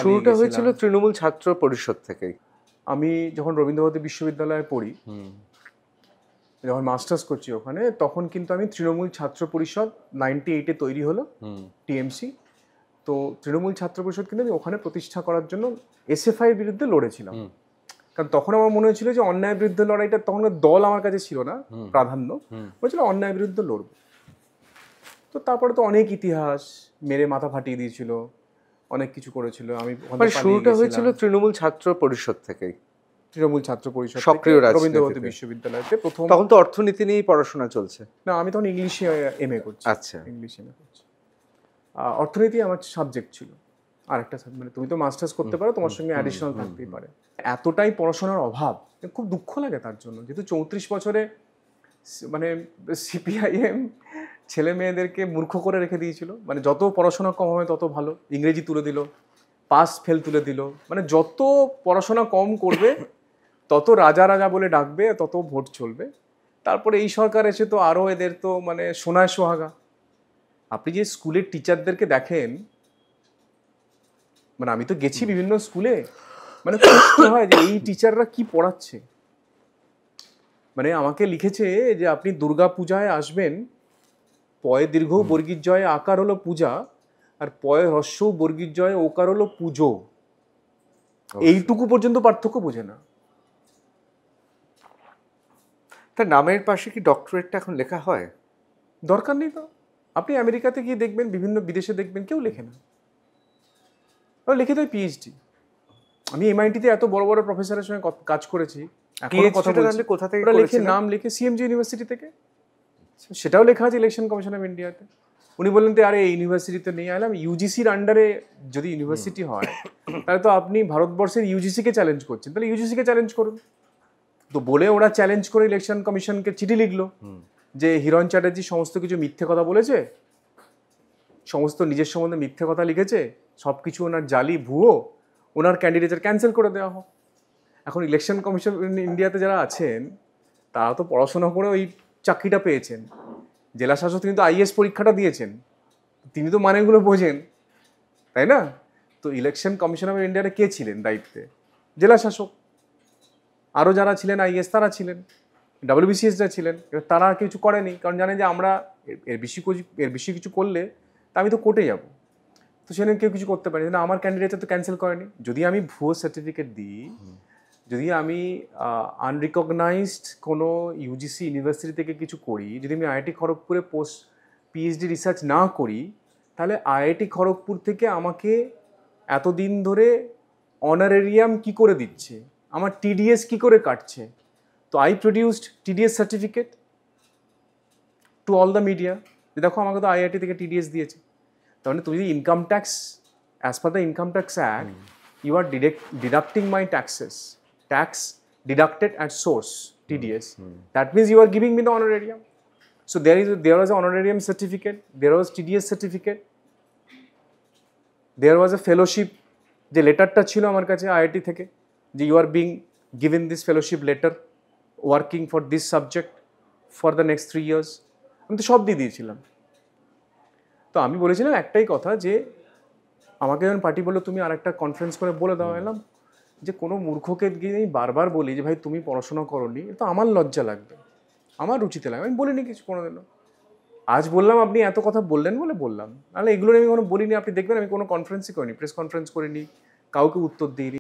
শুরুটা হয়েছিল তৃণমূল ছাত্র পরিষদ থেকেই। আমি যখন রবীন্দ্রভারতী বিশ্ববিদ্যালয়ে পড়ি, যখন মাস্টার্স করছি ওখানে, তখন কিন্তু আমি তৃণমূল ছাত্র পরিষদ 98-এ তৈরি হলো, টিএমসি। তো তৃণমূল ছাত্র পরিষদ কিন্তু আমি ওখানে প্রতিষ্ঠা করার জন্য এসএফআই এর বিরুদ্ধে লড়েছিলাম। কারণ তখন আমার মনে হয়েছিল যে অন্যায়ের বিরুদ্ধে লড়াইটা, তখন দল আমার কাছে ছিল না প্রাধান্য, বলেছিল অন্যায়ের বিরুদ্ধে লড়বো। তো তারপরে তো অনেক ইতিহাস, মেরে মাথা ফাটিয়ে দিয়েছিল, অনেক কিছু করেছিল। আমি শুরুটা হয়েছিল তৃণমূল ছাত্র পরিষদ থেকেই, তৃণমূল ছাত্র পরিষদ সক্রিয় রবীন্দ্রভারতী বিশ্ববিদ্যালয়তে প্রথম। তখন তো অর্থনীতি নিয়েই পড়াশোনা চলছে। না, আমি তখন ইংলিশে এমএ করছি। আচ্ছা, ইংলিশে এমএ করছি। অর্থনীতি আমার সাবজেক্ট ছিল। আর একটা মানে তুমি তো মাস্টার্স করতে পারো, তোমার সঙ্গে অ্যাডিশনাল থাকতেই পারে। এতটাই পড়াশোনার অভাব, খুব দুঃখ লাগে তার জন্য, যেহেতু 34 বছরে মানে সিপিআইএম ছেলে মেয়েদেরকে মূর্খ করে রেখে দিয়েছিল। মানে যত পড়াশোনা কম হবে তত ভালো, ইংরেজি তুলে দিল, পাস ফেল তুলে দিল, মানে যত পড়াশোনা কম করবে তত রাজা রাজা বলে ডাকবে, তত ভোট চলবে। তারপরে এই সরকার এসে তো আরও এদের তো মানে সোনায় সোহাগা। আপনি যে স্কুলের টিচারদেরকে দেখেন, মানে আমি তো গেছি বিভিন্ন স্কুলে, মানে কষ্ট হয় যে এই টিচাররা কি পড়াচ্ছে। মানে আমাকে লিখেছে যে আপনি দুর্গা পূজায় আসবেন, পয়ে দীর্ঘ বর্গীর জয়ে আকার হলো পূজা, আর পয়ে হ্রস্ব বর্গীর জয়ে ওকার হলো পুজো। এইটুকু পর্যন্ত পার্থক্য বোঝে না। তার নামের পাশে কি ডক্টরেটটা এখন লেখা হয়? দরকার নেই তো। আপনি আমেরিকাতে গিয়ে দেখবেন, বিভিন্ন বিদেশে দেখবেন, কেউ লেখে না, লিখে দেয় পিএইচডি। আমি এমআইটিতে এত বড় বড় প্রফেসরের সঙ্গে কাজ করেছি, কোথা থেকে লিখে নাম লিখে সিএমজি ইউনিভার্সিটি থেকে, সেটাও লেখা আছে ইলেকশন কমিশন অফ ইন্ডিয়াতে। উনি বললেন যে আরে এই ইউনিভার্সিটিতে নেই। আলাম ইউজিসির আন্ডারে যদি ইউনিভার্সিটি হয়, তাহলে তো আপনি ভারতবর্ষের ইউজিসিকে চ্যালেঞ্জ করছেন, তাহলে ইউজিসিকে চ্যালেঞ্জ করুন। তো বলে ওরা চ্যালেঞ্জ করে ইলেকশন কমিশনকে চিঠি লিখলো যে হিরণ চ্যাটার্জি সমস্ত কিছু মিথ্যে কথা বলেছে, সমস্ত নিজের সম্বন্ধে মিথ্যে কথা লিখেছে, সব কিছু ওনার জালি ভুয়ো, ওনার ক্যান্ডিডেটের ক্যান্সেল করে দেওয়া হোক। এখন ইলেকশন কমিশন ইন্ডিয়াতে যারা আছেন তারা তো পড়াশোনা করে ওই চাকরিটা পেয়েছেন। জেলা শাসক কিন্তু আইএস পরীক্ষাটা দিয়েছেন, তিনি তো মানেগুলো বোঝেন, তাই না? তো ইলেকশন কমিশন অফ ইন্ডিয়াতে কে ছিলেন দায়িত্বে? জেলা শাসক। আরও যারা ছিলেন আইএস তারা ছিলেন, ডাব্লিউবিসিএসরা ছিলেন। এবার তারা কিছু করেনি, কারণ জানে যে আমরা এর বেশি কিছু করলে তা আমি তো কোর্টে যাব। তো সেখানে কেউ কিছু করতে পারেনি না, আমার ক্যান্ডিডেটটা তো ক্যান্সেল করেনি। যদি আমি ভুয়ো সার্টিফিকেট দিই, যদি আমি আনরিকগনাইজড কোনো ইউজিসি ইউনিভার্সিটি থেকে কিছু করি, যদি আমি আইআইটি খড়গপুরে পিএইচডি রিসার্চ না করি, তাহলে আইআইটি খড়গপুর থেকে আমাকে এতদিন ধরে অনারেরিয়াম কি করে দিচ্ছে, আমার টিডিএস কি করে কাটছে। তো I produced TDS certificate to all the media, দেখো আমাকে তো আইআইটি থেকে টিডিএস দিয়েছে। তাহলে তুমি যদি income tax, as per the income tax act, you are deducting my taxes, tax deducted at source, TDS. That means you are giving me the honorarium. So there was an honorarium certificate, there was TDS certificate, there was a fellowship, যে লেটারটা ছিল আমার কাছে IIT থেকে, যে you are being given this fellowship letter, working for this subject for the next 3 years. আমি তো সব দিয়ে দিয়েছিলাম। তো আমি বলেছিলাম একটাই কথা, যে আমাকে যখন পার্টি বললো তুমি আর একটা কনফারেন্স করে বলে দেওয়া, এলাম যে কোনো মূর্খকে গিয়ে বারবার বলি যে ভাই তুমি পড়াশোনা করোনি, তো আমার লজ্জা লাগবে, আমার রুচিতে লাগবে, আমি বলিনি কিছু কোনোদিনও। আজ বললাম, আপনি এত কথা বললেন বলে বললাম, নাহলে এগুলো আমি কোনো বলিনি। আপনি দেখবেন আমি কোনো কনফারেন্সই করিনি, প্রেস কনফারেন্স করিনি, কাউকে উত্তর দিইনি।